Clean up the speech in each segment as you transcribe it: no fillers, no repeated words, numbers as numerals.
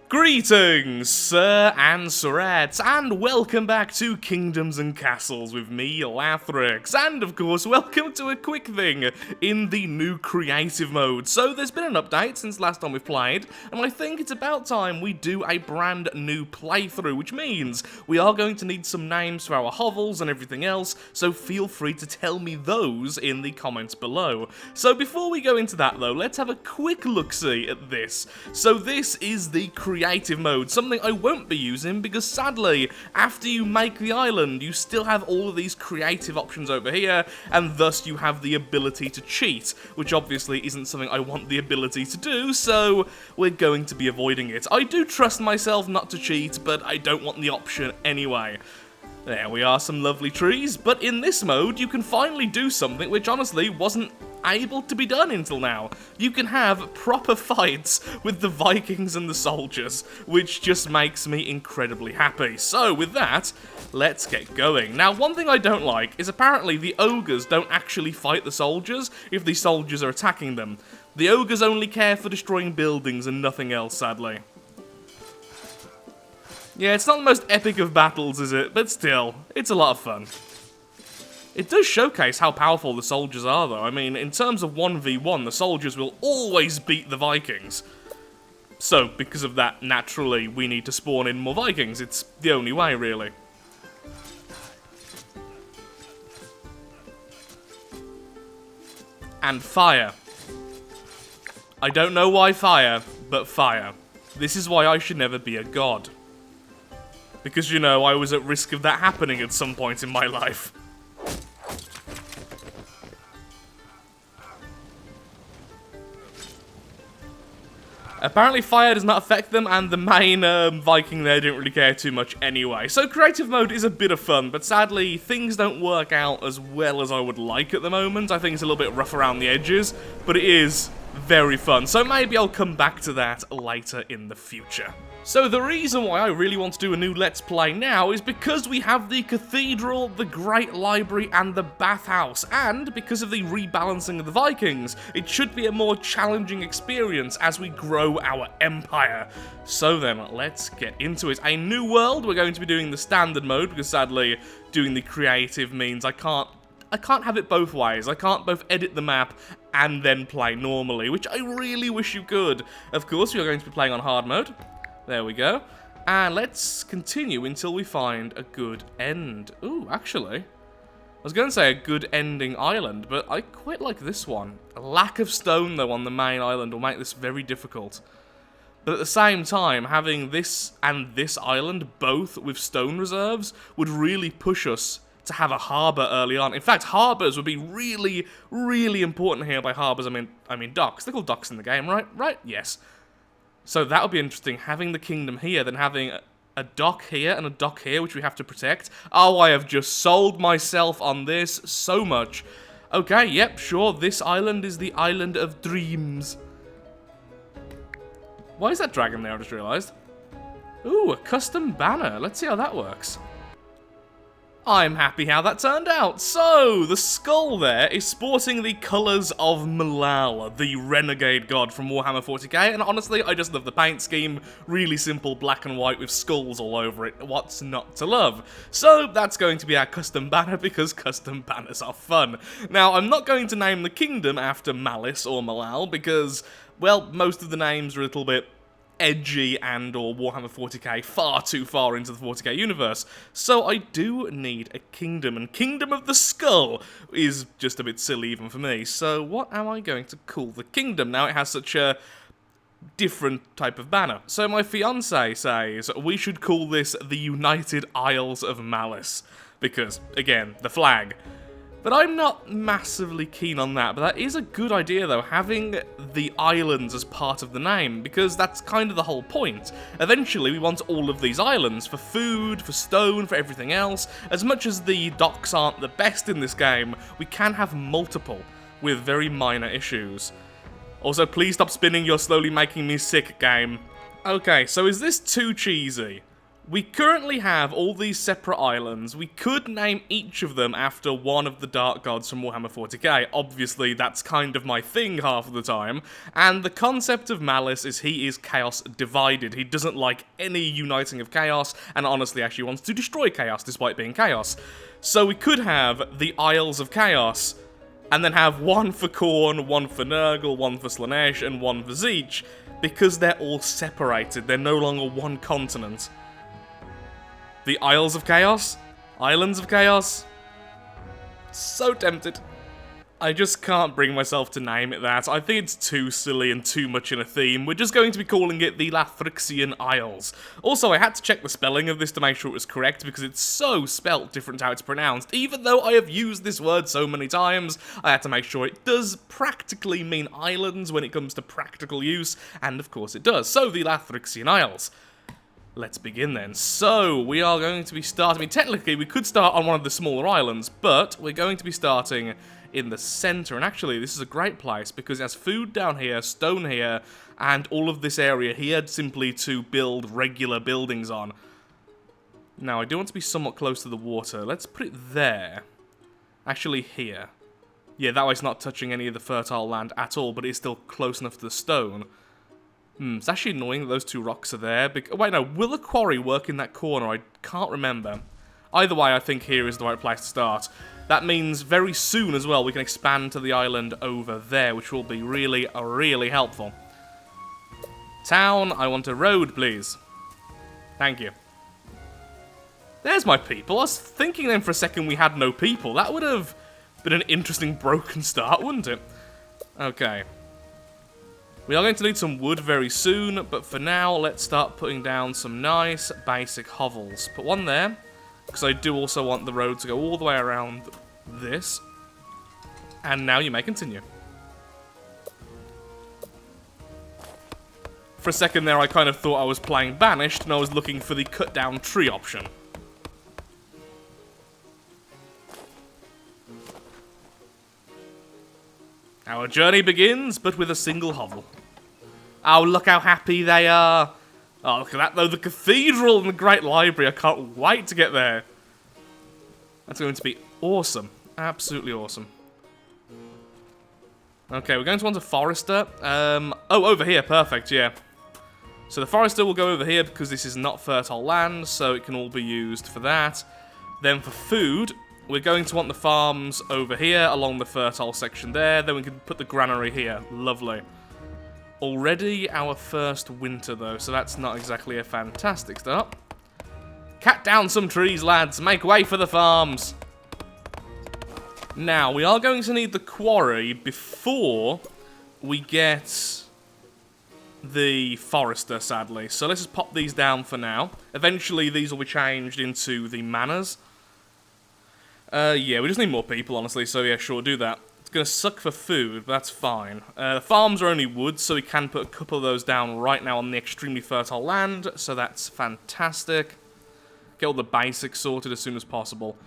Greetings, sir and sirettes, and welcome back to Kingdoms and Castles with me, Lathrix, and of course, welcome to a quick thing in the new creative mode. So there's been an update since last time we've played, and I think it's about time we do a brand new playthrough, which means we are going to need some names for our hovels and everything else, so feel free to tell me those in the comments below. So before we go into that though, let's have a quick look-see at this. So this is the creative mode, something I won't be using because sadly, after you make the island, you still have all of these creative options over here, and thus you have the ability to cheat, which obviously isn't something I want the ability to do, so we're going to be avoiding it. I do trust myself not to cheat, but I don't want the option anyway. There we are, some lovely trees, but in this mode, you can finally do something which honestly wasn't able to be done until now. You can have proper fights with the Vikings and the soldiers, which just makes me incredibly happy. So with that, let's get going. Now, one thing I don't like is apparently the ogres don't actually fight the soldiers if the soldiers are attacking them. The ogres only care for destroying buildings and nothing else, sadly. Yeah, it's not the most epic of battles, is it? But still, it's a lot of fun. It does showcase how powerful the soldiers are, though. I mean, in terms of 1v1, the soldiers will always beat the Vikings. So, because of that, naturally, we need to spawn in more Vikings. It's the only way, really. And fire. I don't know why fire, but fire. This is why I should never be a god. Because, you know, I was at risk of that happening at some point in my life. Apparently fire does not affect them, and the main Viking there didn't really care too much anyway. So creative mode is a bit of fun, but sadly things don't work out as well as I would like at the moment. I think it's a little bit rough around the edges, but it is very fun. So maybe I'll come back to that later in the future. So the reason why I really want to do a new Let's Play now is because we have the Cathedral, the Great Library, and the Bathhouse, and because of the rebalancing of the Vikings, it should be a more challenging experience as we grow our empire. So then, let's get into it. A new world, we're going to be doing the standard mode, because sadly, doing the creative means I can't have it both ways. I can't both edit the map and then play normally, which I really wish you could. Of course, we are going to be playing on hard mode. There we go. And let's continue until we find a good end. Ooh, actually, I was going to say a good ending island, but I quite like this one. A lack of stone, though, on the main island will make this very difficult. But at the same time, having this and this island both with stone reserves would really push us to have a harbour early on. In fact, harbours would be really, really important here. By harbours, I mean docks. They're called docks in the game, right? Right? Yes. So that would be interesting, having the kingdom here, then having a dock here and a dock here, which we have to protect. Oh, I have just sold myself on this so much. Okay, yep, sure, this island is the island of dreams. Why is that dragon there, I just realised? Ooh, a custom banner. Let's see how that works. I'm happy how that turned out. So, the skull there is sporting the colours of Malal, the renegade god from Warhammer 40k, and honestly, I just love the paint scheme. Really simple black and white with skulls all over it. What's not to love? So, that's going to be our custom banner because custom banners are fun. Now, I'm not going to name the kingdom after Malice or Malal because, well, most of the names are a little bit edgy and or Warhammer 40k far too far into the 40k universe. So I do need a kingdom, and Kingdom of the Skull is just a bit silly even for me. So what am I going to call the kingdom? Now it has such a different type of banner. So my fiancé says we should call this the United Isles of Malice, because, again, the flag. But I'm not massively keen on that, but that is a good idea though, having the islands as part of the name, because that's kind of the whole point. Eventually we want all of these islands for food, for stone, for everything else. As much as the docks aren't the best in this game, we can have multiple with very minor issues. Also, please stop spinning, you're slowly making me sick, game. Okay, so is this too cheesy? We currently have all these separate islands. We could name each of them after one of the dark gods from Warhammer 40k. Obviously, that's kind of my thing half of the time. And the concept of Malice is he is chaos divided. He doesn't like any uniting of chaos, and honestly actually wants to destroy chaos despite being chaos. So we could have the Isles of Chaos, and then have one for Khorne, one for Nurgle, one for Slaanesh, and one for Tzeentch, because they're all separated. They're no longer one continent. The Isles of Chaos? Islands of Chaos? So tempted. I just can't bring myself to name it that. I think it's too silly and too much in a theme. We're just going to be calling it the Lathrixian Isles. Also, I had to check the spelling of this to make sure it was correct, because it's so spelt different how it's pronounced. Even though I have used this word so many times, I had to make sure it does practically mean islands when it comes to practical use, and of course it does. So, the Lathrixian Isles. Let's begin then. So, we are going to be starting... I mean, technically, we could start on one of the smaller islands, but we're going to be starting in the center. And actually, this is a great place, because it has food down here, stone here, and all of this area here simply to build regular buildings on. Now, I do want to be somewhat close to the water. Let's put it there. Actually, here. Yeah, that way it's not touching any of the fertile land at all, but it's still close enough to the stone. It's actually annoying that those two rocks are there. Wait, no, will a quarry work in that corner? I can't remember. Either way, I think here is the right place to start. That means very soon as well, we can expand to the island over there, which will be really, really helpful. Town, I want a road, please. Thank you. There's my people. I was thinking then for a second we had no people. That would have been an interesting broken start, wouldn't it? Okay. We are going to need some wood very soon, but for now, let's start putting down some nice basic hovels. Put one there, because I do also want the road to go all the way around this. And now you may continue. For a second there, I kind of thought I was playing Banished, and I was looking for the cut down tree option. Our journey begins, but with a single hovel. Oh, look how happy they are. Oh, look at that, though. The cathedral and the great library. I can't wait to get there. That's going to be awesome. Absolutely awesome. Okay, we're going to want a forester. Oh, over here. Perfect, yeah. So the forester will go over here because this is not fertile land, so it can all be used for that. Then for food, we're going to want the farms over here along the fertile section there. Then we can put the granary here. Lovely. Already our first winter, though, so that's not exactly a fantastic start. Cut down some trees, lads. Make way for the farms. Now, we are going to need the quarry before we get the forester, sadly. So let's just pop these down for now. Eventually, these will be changed into the manors. Yeah, we just need more people, honestly, so yeah, sure, do that. It's going to suck for food, but that's fine. The farms are only wood, so we can put a couple of those down right now on the extremely fertile land, so that's fantastic. Get all the basics sorted as soon as possible.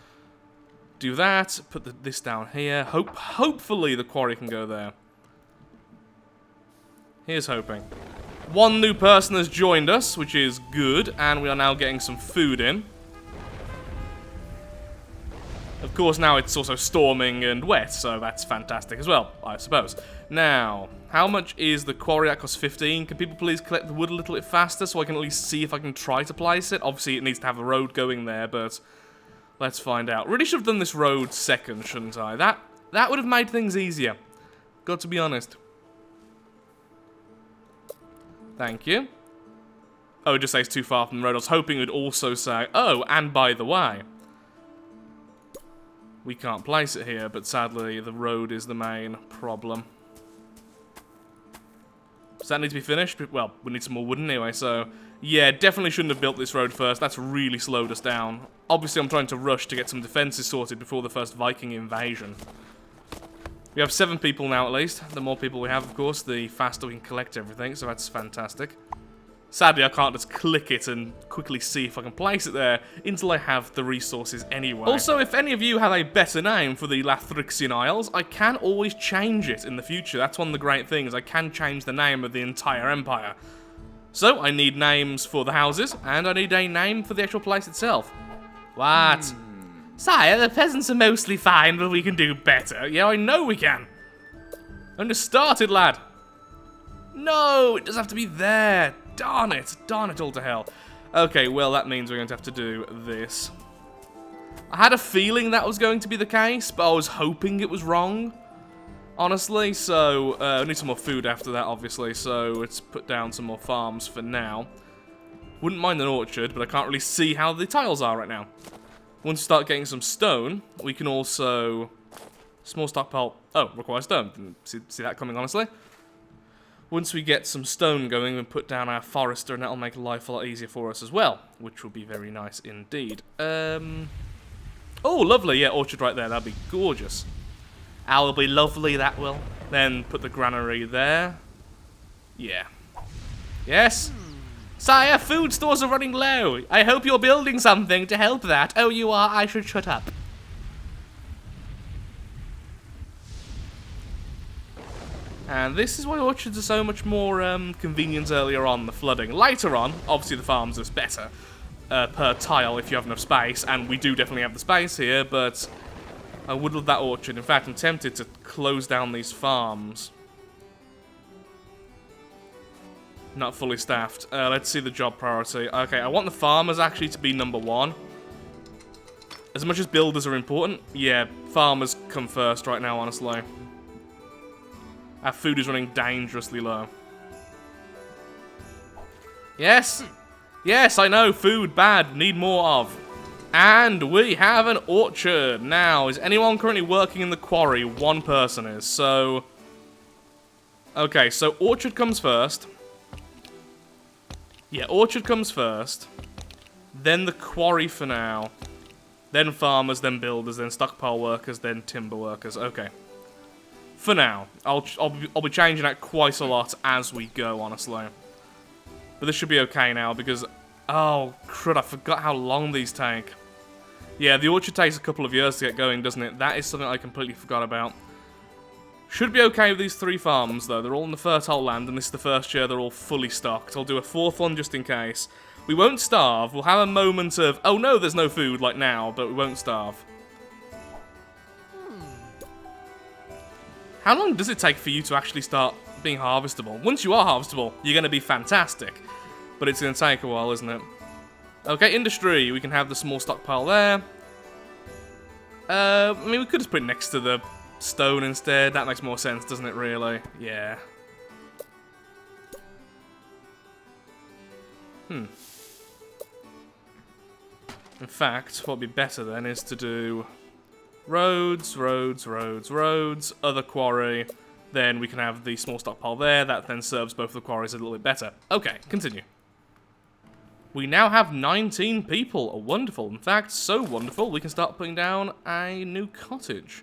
Do that, put this down here. Hopefully the quarry can go there. Here's hoping. One new person has joined us, which is good, and we are now getting some food in. Of course, now it's also storming and wet, so that's fantastic as well, I suppose. Now, how much is the quarry? That costs 15. Can people please collect the wood a little bit faster so I can at least see if I can try to place it? Obviously, it needs to have a road going there, but let's find out. Really should have done this road second, shouldn't I? That would have made things easier. Got to be honest. Thank you. Oh, it just says too far from the road. I was hoping it would also say, oh, and by the way, we can't place it here, but sadly the road is the main problem. Does that need to be finished? Well, we need some more wood anyway, so yeah, definitely shouldn't have built this road first. That's really slowed us down. Obviously, I'm trying to rush to get some defenses sorted before the first Viking invasion. We have 7 people now, at least. The more people we have, of course, the faster we can collect everything, so that's fantastic. Sadly, I can't just click it and quickly see if I can place it there until I have the resources anyway. Also, if any of you have a better name for the Lathrixian Isles, I can always change it in the future. That's one of the great things. I can change the name of the entire empire. So, I need names for the houses, and I need a name for the actual place itself. What? Sire, the peasants are mostly fine, but we can do better. Yeah, I know we can. I'm just started, lad. No, it does have to be there. Darn it all to hell. Okay, well, that means we're going to have to do this. I had a feeling that was going to be the case, but I was hoping it was wrong, honestly. So, I need some more food after that, obviously, so let's put down some more farms for now. Wouldn't mind an orchard, but I can't really see how the tiles are right now. Once we start getting some stone, we can also... Small stockpile... Oh, requires stone. Didn't see that coming, honestly. Once we get some stone going, we'll put down our forester, and that'll make life a lot easier for us as well, which will be very nice indeed. Oh, lovely. Yeah, orchard right there. That'd be gorgeous. That'll be lovely, that will. Then put the granary there. Yeah. Yes? Sire, food stores are running low. I hope you're building something to help that. Oh, you are? I should shut up. And this is why orchards are so much more convenient earlier on, the flooding. Later on, obviously the farms is better per tile if you have enough space, and we do definitely have the space here, but I would love that orchard. In fact, I'm tempted to close down these farms. Not fully staffed. Let's see the job priority. Okay, I want the farmers actually to be #1. As much as builders are important, yeah, farmers come first right now, honestly. Our food is running dangerously low. Yes! Yes, I know, food, bad, need more of. And we have an orchard. Now, is anyone currently working in the quarry? One person is, so... Okay, so orchard comes first. Yeah, orchard comes first. Then the quarry for now. Then farmers, then builders, then stockpile workers, then timber workers. Okay. For now. I'll be changing that quite a lot as we go, honestly. But this should be okay now, because... Oh, crud, I forgot how long these take. Yeah, the orchard takes a couple of years to get going, doesn't it? That is something I completely forgot about. Should be okay with these 3 farms, though. They're all in the fertile land, and this is the first year they're all fully stocked. I'll do a 4th one just in case. We won't starve. We'll have a moment of, oh no, there's no food, like now, but we won't starve. How long does it take for you to actually start being harvestable? Once you are harvestable, you're going to be fantastic. But it's going to take a while, isn't it? Okay, industry. We can have the small stockpile there. I mean, we could just put it next to the stone instead. That makes more sense, doesn't it, really? Yeah. In fact, what would be better then is to do roads, other quarry. Then we can have the small stockpile there. That then serves both the quarries a little bit better. Okay, continue. We now have 19 people. Oh, wonderful. In fact, so wonderful, we can start putting down a new cottage.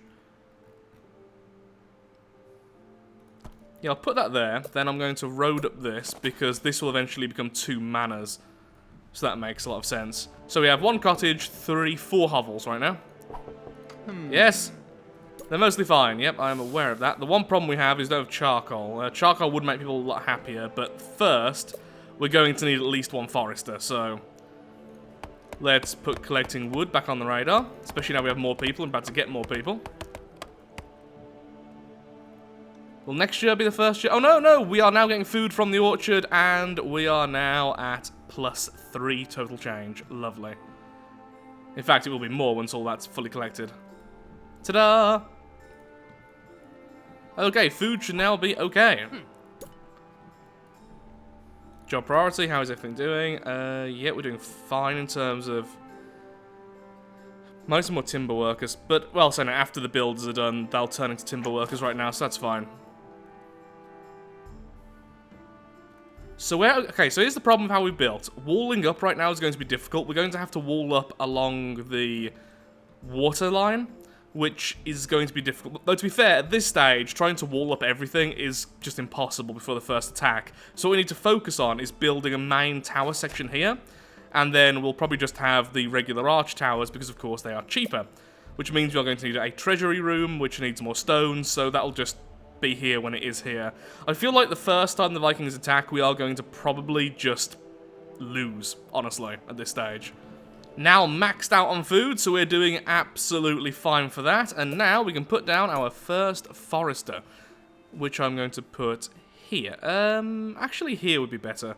Yeah, I'll put that there. Then I'm going to road up this, because this will eventually become 2 manors. So that makes a lot of sense. So we have 1 cottage, 4 hovels right now. Yes. They're mostly fine. Yep, I am aware of that. The one problem we have is we don't have charcoal. Charcoal would make people a lot happier, but first... we're going to need at least 1 forester, so... let's put collecting wood back on the radar. Especially now we have more people and about to get more people. Will next year be the first year? Oh, no! We are now getting food from the orchard, and we are now at +3 total change. Lovely. In fact, it will be more once all that's fully collected. Ta-da! Okay, food should now be okay. Job priority, how is everything doing? Yeah, we're doing fine in terms of... might some more timber workers, but, well, so now after the builders are done, they'll turn into timber workers right now, so that's fine. So okay, so here's the problem with how we built. Walling up right now is going to be difficult. We're going to have to wall up along the water line, which is going to be difficult. Though, to be fair, at this stage, trying to wall up everything is just impossible before the first attack. So what we need to focus on is building a main tower section here, and then we'll probably just have the regular arch towers, because of course they are cheaper. Which means we're going to need a treasury room, which needs more stones, so that'll just be here when it is here. I feel like the first time the Vikings attack, we are going to probably just lose, honestly, at this stage. Now maxed out on food, so we're doing absolutely fine for that. And now we can put down our first forester, which I'm going to put here. Actually here would be better.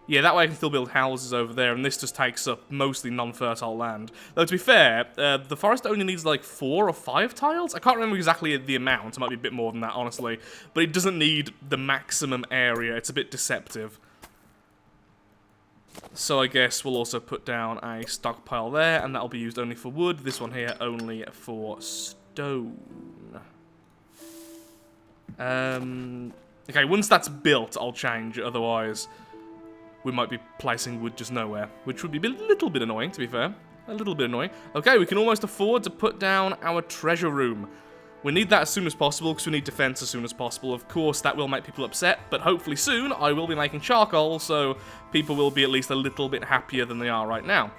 Yeah, that way I can still build houses over there, and this just takes up mostly non-fertile land. Though, to be fair, the forest only needs like 4 or 5 tiles? I can't remember exactly the amount. It might be a bit more than that, honestly. But it doesn't need the maximum area. It's a bit deceptive. So I guess we'll also put down a stockpile there, and that'll be used only for wood. This one here only for stone. Okay, once that's built, I'll change. Otherwise, we might be placing wood just nowhere, which would be a little bit annoying, to be fair. A little bit annoying. Okay, we can almost afford to put down our treasure room. We need that as soon as possible, because we need defense as soon as possible. Of course, that will make people upset, but hopefully soon I will be making charcoal, so people will be at least a little bit happier than they are right now.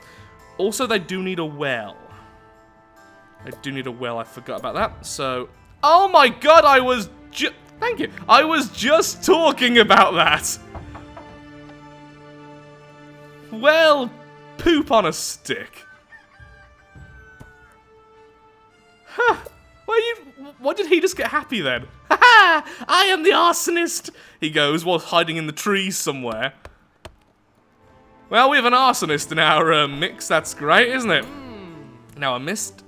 Also, they do need a well. They do need a well, I forgot about that. So, oh my god, thank you. I was just talking about that. Well, poop on a stick. Huh. Why did he just get happy then? Ha ha! I am the arsonist! He goes while hiding in the trees somewhere. Well, we have an arsonist in our mix. That's great, isn't it? Now a midst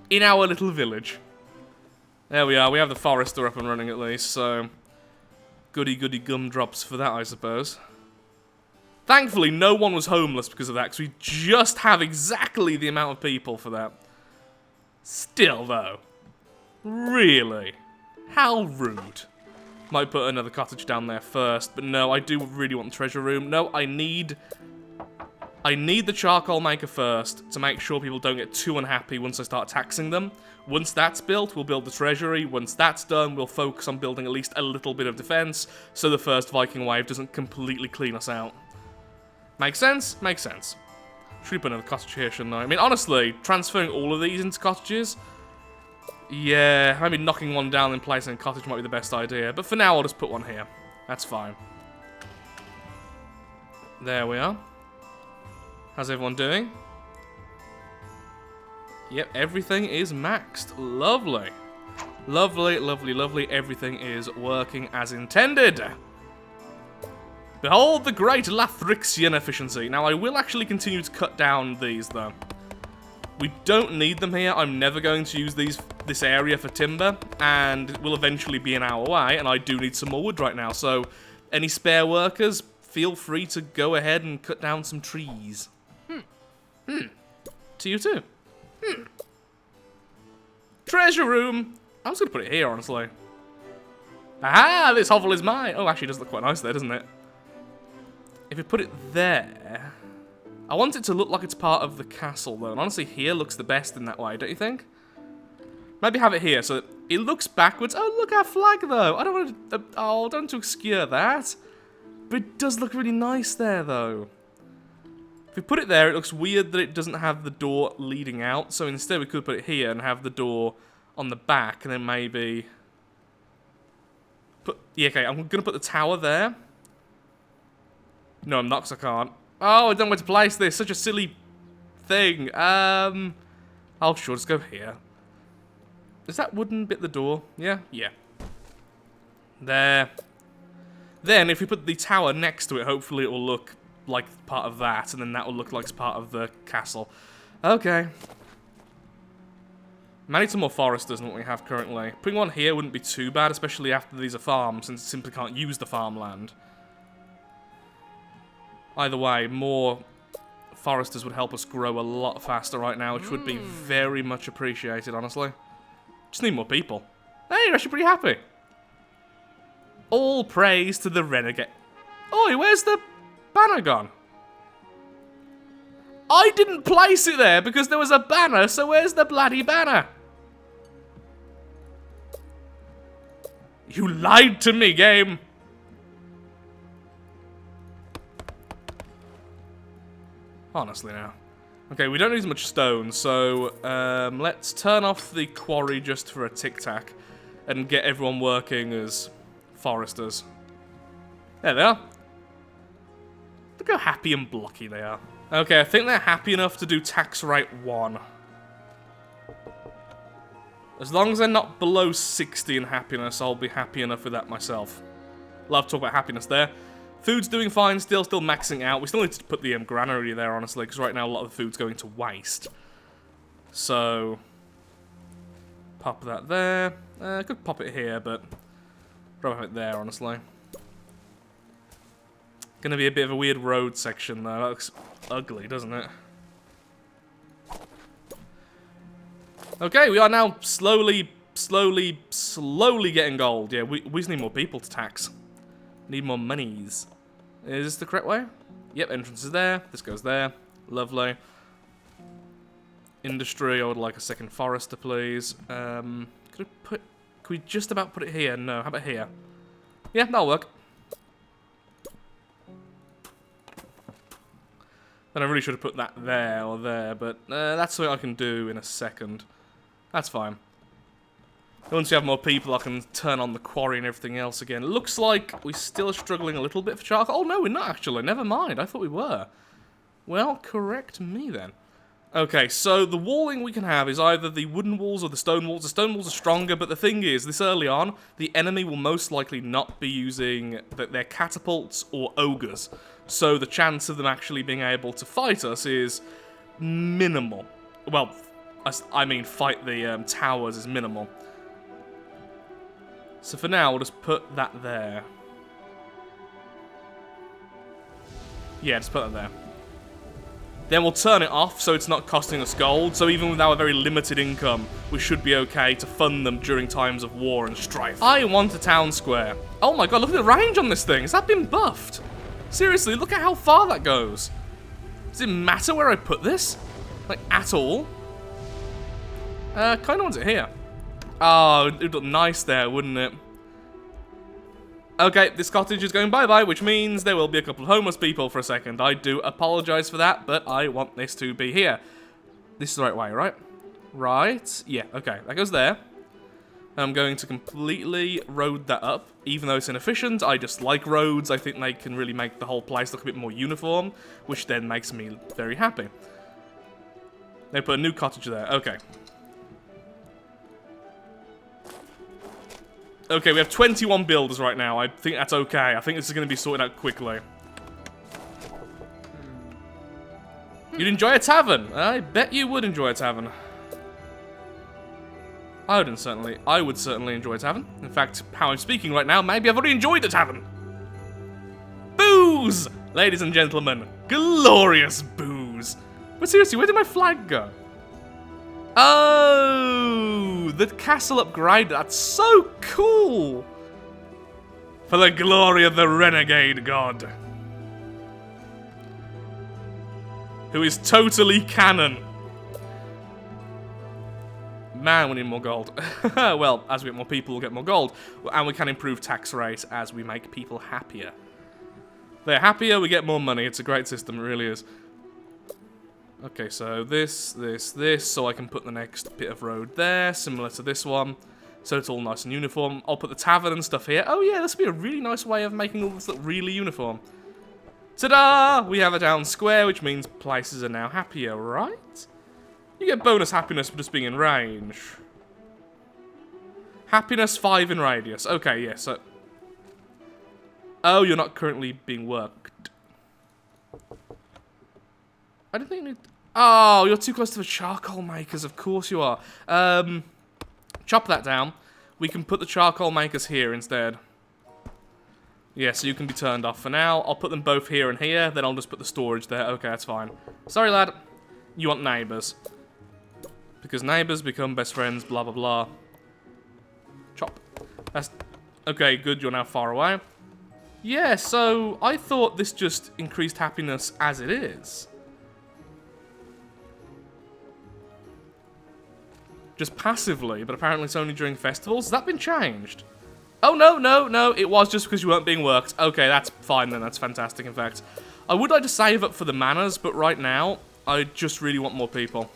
in our little village. There we are. We have the forester up and running at least, so goody gumdrops for that, I suppose. Thankfully, no one was homeless because of that, because we just have exactly the amount of people for that. Still, though. Really? How rude. Might put another cottage down there first, but no, I do really want the treasure room. No, I need the charcoal maker first to make sure people don't get too unhappy once I start taxing them. Once that's built, we'll build the treasury. Once that's done, we'll focus on building at least a little bit of defense, so the first Viking wave doesn't completely clean us out. Makes sense? Makes sense. Should put another cottage here, shouldn't I? I mean, honestly, transferring all of these into cottages, yeah, maybe knocking one down and placing a cottage might be the best idea. But for now, I'll just put one here. That's fine. There we are. How's everyone doing? Yep, everything is maxed. Lovely. Lovely, lovely, lovely. Everything is working as intended. Behold the great Lathrixian efficiency. Now, I will actually continue to cut down these, though. We don't need them here. I'm never going to use this area for timber, and it will eventually be an hour away, and I do need some more wood right now. So, any spare workers, feel free to go ahead and cut down some trees. To you too. Treasure room. I was going to put it here, honestly. Aha! This hovel is mine. Oh, actually, it does look quite nice there, doesn't it? If we put it there, I want it to look like it's part of the castle, though. And honestly, here looks the best in that way, don't you think? Maybe have it here so that it looks backwards. Oh, look, our flag, though. I don't want to... don't want to obscure that. But it does look really nice there, though. If we put it there, it looks weird that it doesn't have the door leading out. So instead, we could put it here and have the door on the back. And then maybe... Yeah, okay, I'm going to put the tower there. No, I'm not, because I can't. Oh, I don't know where to place this. Such a silly thing. Oh, sure, just go here. Is that wooden bit the door? Yeah? Yeah. There. Then, if we put the tower next to it, hopefully it will look like part of that, and then that will look like it's part of the castle. Okay. I need some more foresters than what we have currently. Putting one here wouldn't be too bad, especially after these are farms, since it simply can't use the farmland. Either way, more foresters would help us grow a lot faster right now, which would be very much appreciated, honestly. Just need more people. Hey, you're actually pretty happy. All praise to the renegade. Oi, where's the banner gone? I didn't place it there because there was a banner, so where's the bloody banner? You lied to me, game. Honestly now. Okay, we don't need as much stone, so let's turn off the quarry just for a tic-tac and get everyone working as foresters. There they are. Look how happy and blocky they are. Okay, I think they're happy enough to do tax rate 1. As long as they're not below 60 in happiness, I'll be happy enough with that myself. Love to talk about happiness there. Food's doing fine, still maxing out. We still need to put the granary there, honestly, because right now a lot of the food's going to waste. So, pop that there. Could pop it here, but probably have it there, honestly. Gonna be a bit of a weird road section, though. That looks ugly, doesn't it? Okay, we are now slowly getting gold. Yeah, we just need more people to tax. Need more monies. Is this the correct way? Yep, entrance is there. This goes there. Lovely. Industry, I would like a second forester, please. Could we just about put it here? No, how about here? Yeah, that'll work. Then I really should have put that there or there, but that's something I can do in a second. That's fine. Once we have more people, I can turn on the quarry and everything else again. It looks like we're still struggling a little bit for charcoal. Oh, no, we're not actually. Never mind. I thought we were. Well, correct me then. Okay, so the walling we can have is either the wooden walls or the stone walls. The stone walls are stronger, but the thing is, this early on, the enemy will most likely not be using their catapults or ogres. So the chance of them actually being able to fight us is minimal. Well, I mean fight the towers is minimal. So for now, we'll just put that there. Yeah, just put that there. Then we'll turn it off so it's not costing us gold. So even with our very limited income, we should be okay to fund them during times of war and strife. I want a town square. Oh my god, look at the range on this thing. Has that been buffed? Seriously, look at how far that goes. Does it matter where I put this? Like, at all? Kind of want it here. Oh, it'd look nice there, wouldn't it? Okay, this cottage is going bye-bye, which means there will be a couple of homeless people for a second. I do apologize for that, but I want this to be here. This is the right way, right? Right? Yeah, okay. That goes there. I'm going to completely road that up. Even though it's inefficient, I just like roads. I think they can really make the whole place look a bit more uniform, which then makes me very happy. They put a new cottage there. Okay. Okay, we have 21 builders right now. I think that's okay. I think this is going to be sorted out quickly. You'd enjoy a tavern. I bet you would enjoy a tavern. I would certainly enjoy a tavern. In fact, how I'm speaking right now, maybe I've already enjoyed a tavern. Booze! Ladies and gentlemen, glorious booze. But seriously, where did my flag go? Oh, the castle upgrade. That's so cool. For the glory of the renegade god. Who is totally canon. Man, we need more gold. Well, as we get more people, we'll get more gold. And we can improve tax rate as we make people happier. They're happier, we get more money. It's a great system, it really is. Okay, so this, so I can put the next bit of road there, similar to this one. So it's all nice and uniform. I'll put the tavern and stuff here. Oh yeah, this would be a really nice way of making all this look really uniform. Ta-da! We have a town square, which means places are now happier, right? You get bonus happiness for just being in range. Happiness 5 in radius. Okay, yeah, so... Oh, you're not currently being worked. I don't think you need... Oh, you're too close to the charcoal makers. Of course you are. Chop that down. We can put the charcoal makers here instead. Yeah, so you can be turned off for now. I'll put them both here and here. Then I'll just put the storage there. Okay, that's fine. Sorry, lad. You want neighbours. Because neighbours become best friends, blah, blah, blah. Chop. That's... Okay, good. You're now far away. Yeah, so I thought this just increased happiness as it is. Just passively, but apparently it's only during festivals. Has that been changed? Oh, no, it was just because you weren't being worked. Okay, that's fine then, that's fantastic, in fact. I would like to save up for the manners, but right now, I just really want more people.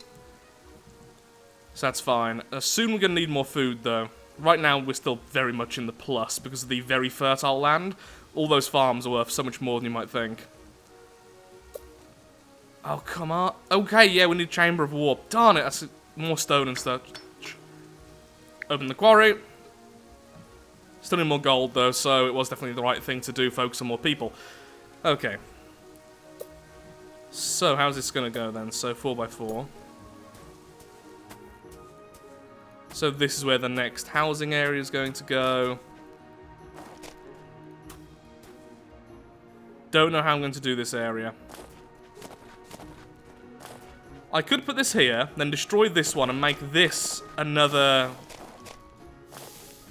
So that's fine. Soon we're going to need more food, though. Right now, we're still very much in the plus because of the very fertile land. All those farms are worth so much more than you might think. Oh, come on. Okay, yeah, we need Chamber of War. Darn it, that's more stone and stuff. Open the quarry. Still need more gold, though, so it was definitely the right thing to do, focus on more people. Okay. So, how's this going to go, then? So, 4x4. So, this is where the next housing area is going to go. Don't know how I'm going to do this area. I could put this here, then destroy this one and make this another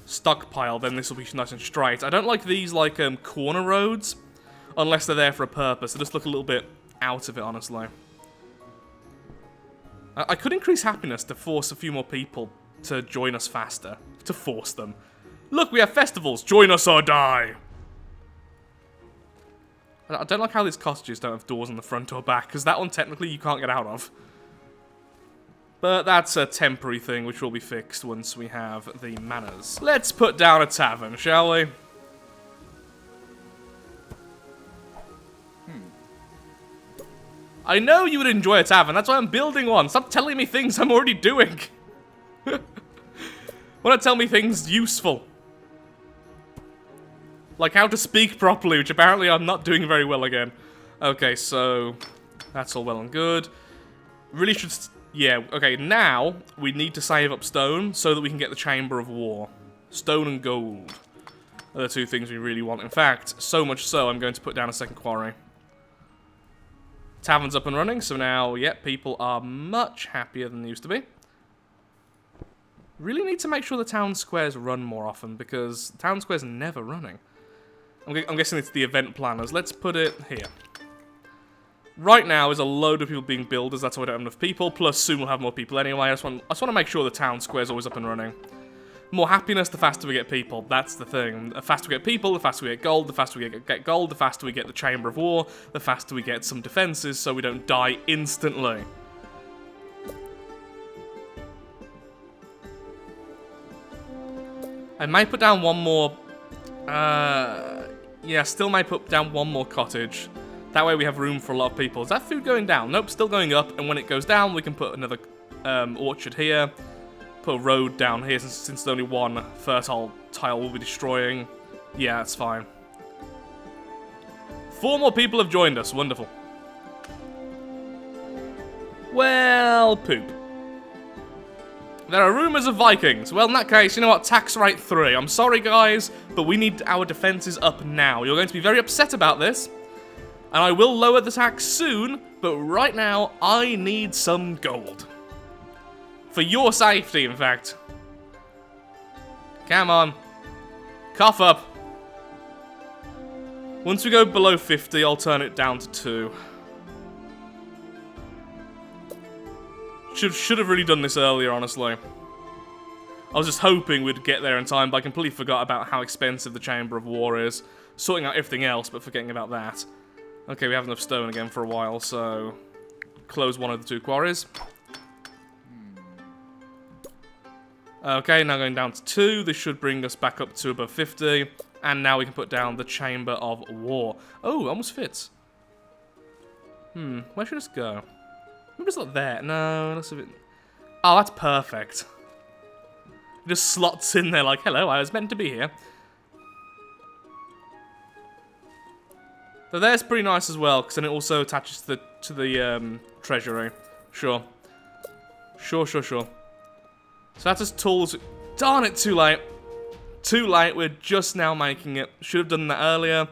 stockpile, then this will be nice and straight. I don't like these, like, corner roads, unless they're there for a purpose. They just look a little bit out of it, honestly. I could increase happiness to force a few more people to join us faster. To force them. Look, we have festivals. Join us or die. I don't like how these cottages don't have doors on the front or back, because that one technically you can't get out of. But that's a temporary thing, which will be fixed once we have the manors. Let's put down a tavern, shall we? I know you would enjoy a tavern, that's why I'm building one. Stop telling me things I'm already doing. Why not tell me things useful? Like how to speak properly, which apparently I'm not doing very well again. Okay, so that's all well and good. Really should... Yeah, okay, now we need to save up stone so that we can get the Chamber of War. Stone and gold are the two things we really want. In fact, so much so, I'm going to put down a second quarry. Tavern's up and running, so now, yep, people are much happier than they used to be. Really need to make sure the town squares run more often, because town squares are never running. I'm guessing it's the event planners. Let's put it here. Right now is a load of people being builders, that's why I don't have enough people, plus soon we'll have more people anyway. I just want to make sure the town square's always up and running. More happiness, the faster we get people. That's the thing. The faster we get people, the faster we get gold, the faster we get gold, the faster we get the Chamber of War, the faster we get some defenses so we don't die instantly. I might put down one more... yeah, still might put down one more cottage. That way we have room for a lot of people. Is that food going down? Nope, still going up. And when it goes down, we can put another orchard here. Put a road down here since there's only one fertile tile we'll be destroying. Yeah, that's fine. 4 more people have joined us. Wonderful. Well, poop. There are rumours of Vikings. Well, in that case, you know what? Tax rate 3. I'm sorry, guys, but we need our defences up now. You're going to be very upset about this. And I will lower the tax soon, but right now, I need some gold. For your safety, in fact. Come on. Cough up. Once we go below 50, I'll turn it down to 2. Should have really done this earlier, honestly. I was just hoping we'd get there in time, but I completely forgot about how expensive the Chamber of War is. Sorting out everything else, but forgetting about that. Okay, we have enough stone again for a while, so... Close one of the 2 quarries. Okay, now going down to 2. This should bring us back up to above 50. And now we can put down the Chamber of War. Oh, almost fits. Where should this go? Maybe it's not there. No, that's a bit... Oh, that's perfect. It just slots in there like, hello, I was meant to be here. So there's pretty nice as well, because then it also attaches to the treasury. Sure. Sure. So that's as tall as... Darn it, too late. Too late, we're just now making it. Should have done that earlier,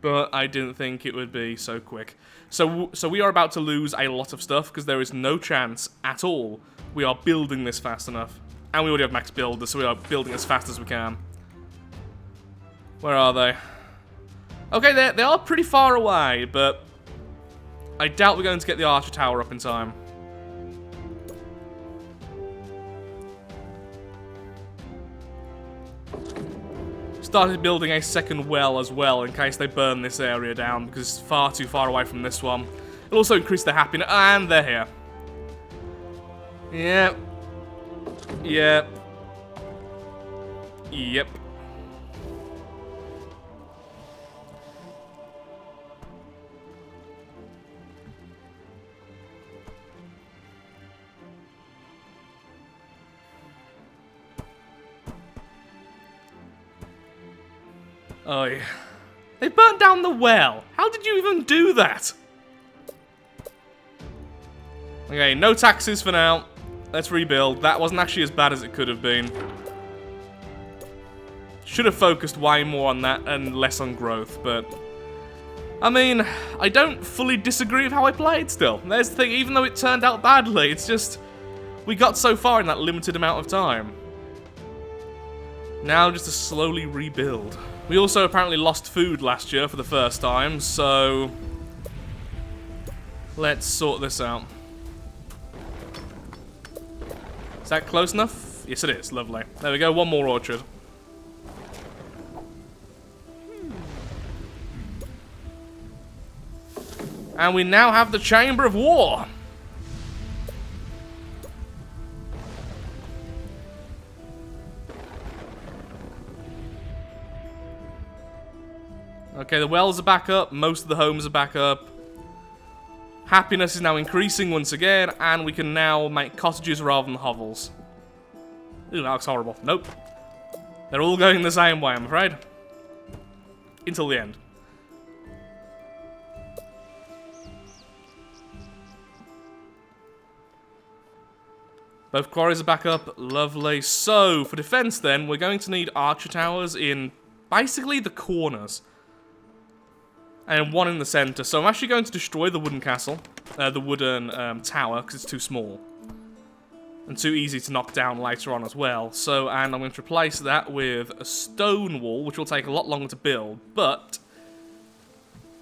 but I didn't think it would be so quick. So we are about to lose a lot of stuff, because there is no chance at all we are building this fast enough. And we already have max builders, so we are building as fast as we can. Where are they? Okay, they are pretty far away, but I doubt we're going to get the Archer Tower up in time. Started building a second well as well, in case they burn this area down, because it's far too far away from this one. It It'll also increase their happiness, and they're here. Yep. Yep. Yep. Oh, yeah. They burnt down the well. How did you even do that? Okay, no taxes for now. Let's rebuild. That wasn't actually as bad as it could have been. Should have focused way more on that and less on growth, but... I mean, I don't fully disagree with how I played still. There's the thing, even though it turned out badly, it's just... We got so far in that limited amount of time. Now just to slowly rebuild. We also apparently lost food last year for the first time, so... Let's sort this out. Is that close enough? Yes, it is. Lovely. There we go. One more orchard. And we now have the Chamber of War. Okay, the wells are back up. Most of the homes are back up. Happiness is now increasing once again, and we can now make cottages rather than hovels. Ooh, that looks horrible. Nope. They're all going the same way, I'm afraid. Until the end. Both quarries are back up. Lovely. So, for defense then, we're going to need archer towers in basically the corners. And one in the center. So I'm actually going to destroy the wooden castle. The wooden tower, because it's too small. And too easy to knock down later on as well. So, and I'm going to replace that with a stone wall, which will take a lot longer to build. But,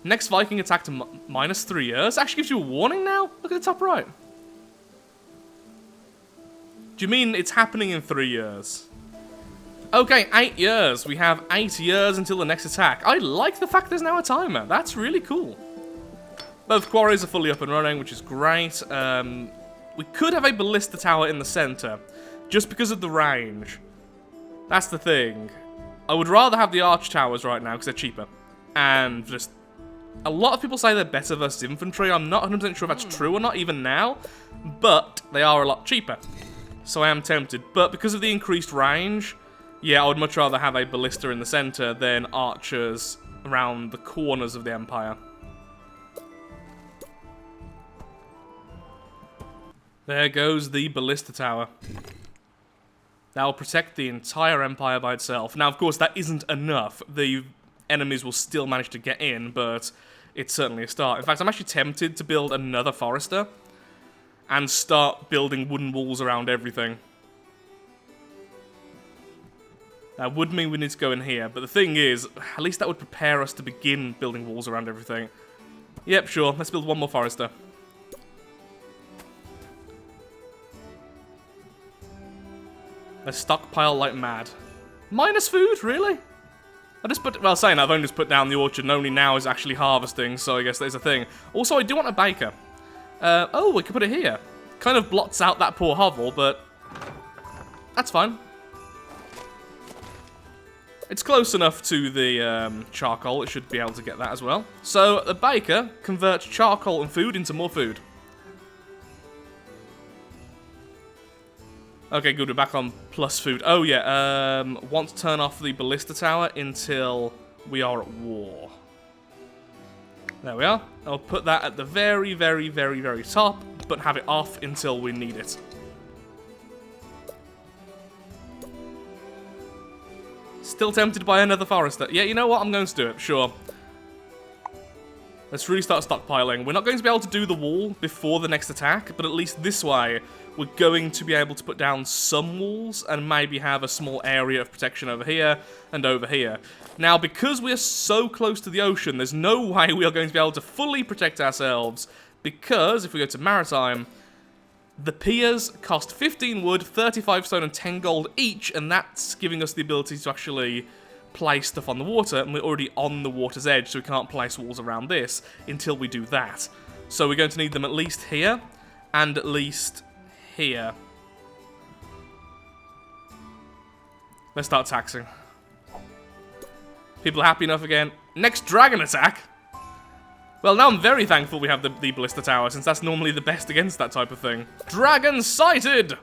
next Viking attack to -3 years. Actually gives you a warning now? Look at the top right. Do you mean it's happening in 3 years? Okay, 8 years. We have 8 years until the next attack. I like the fact there's now a timer. That's really cool. Both quarries are fully up and running, which is great. We could have a ballista tower in the center, just because of the range. That's the thing. I would rather have the arch towers right now, because they're cheaper. And just... A lot of people say they're better versus infantry. I'm not 100% sure if that's true or not, even now. But they are a lot cheaper. So I am tempted. But because of the increased range... Yeah, I would much rather have a ballista in the center than archers around the corners of the Empire. There goes the ballista tower. That will protect the entire Empire by itself. Now, of course, that isn't enough. The enemies will still manage to get in, but it's certainly a start. In fact, I'm actually tempted to build another forester and start building wooden walls around everything. That would mean we need to go in here, but the thing is, at least that would prepare us to begin building walls around everything. Yep, sure, let's build one more forester. Let's stockpile like mad. Minus food, really? I just put, well, saying that, I've only just put down the orchard, and only now is actually harvesting, so I guess there's a thing. Also, I do want a baker. Oh, we could put it here. Kind of blots out that poor hovel, but that's fine. It's close enough to the charcoal, it should be able to get that as well. So, the baker converts charcoal and food into more food. Okay, good, we're back on plus food. Oh yeah, want to turn off the ballista tower until we are at war. There we are. I'll put that at the very, very, very, very top, but have it off until we need it. Still tempted by another forester. Yeah, you know what? I'm going to do it. Sure. Let's really start stockpiling. We're not going to be able to do the wall before the next attack, but at least this way, we're going to be able to put down some walls and maybe have a small area of protection over here and over here. Now, because we're so close to the ocean, there's no way we are going to be able to fully protect ourselves, because if we go to Maritime... The piers cost 15 wood, 35 stone, and 10 gold each, and that's giving us the ability to actually place stuff on the water, and we're already on the water's edge, so we can't place walls around this until we do that. So we're going to need them at least here, and at least here. Let's start taxing. People are happy enough again. Next dragon attack? Well, now I'm very thankful we have the Ballista Tower, since that's normally the best against that type of thing. Dragon sighted!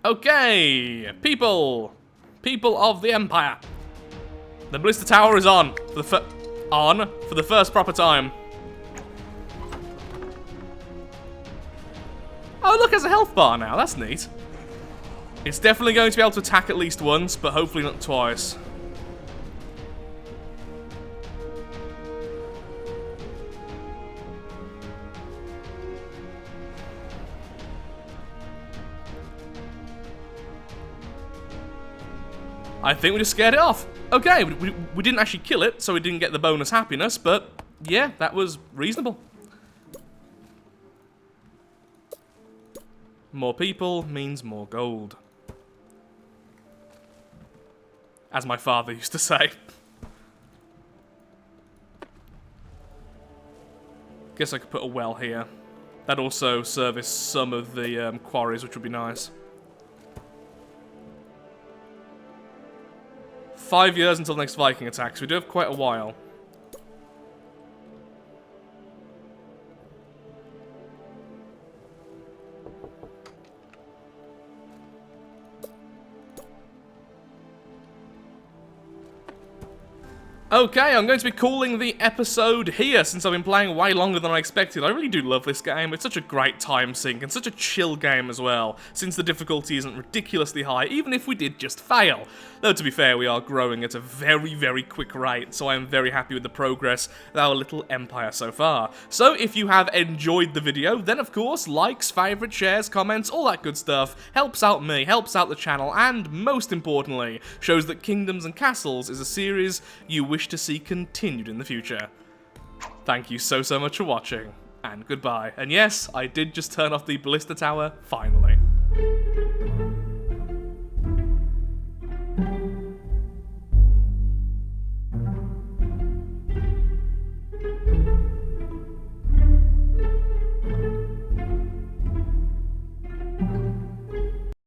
Okay, people of the Empire. The Ballista Tower is on for the first proper time. Oh, look, there's a health bar now. That's neat. It's definitely going to be able to attack at least once, but hopefully not twice. I think we just scared it off. Okay, we didn't actually kill it, so we didn't get the bonus happiness, but yeah, that was reasonable. More people means more gold. As my father used to say. Guess I could put a well here. That'd also service some of the quarries, which would be nice. 5 years until the next Viking attack, so we do have quite a while. Okay, I'm going to be calling the episode here, since I've been playing way longer than I expected. I really do love this game. It's such a great time sink, and such a chill game as well, since the difficulty isn't ridiculously high, even if we did just fail. Though, to be fair, we are growing at a very, very quick rate, so I am very happy with the progress of our little empire so far. So, if you have enjoyed the video, then of course, likes, favourites, shares, comments, all that good stuff helps out me, helps out the channel, and most importantly, shows that Kingdoms and Castles is a series you wish to see continued in the future. Thank you so much for watching, and goodbye. And yes, I did just turn off the Ballista Tower, finally.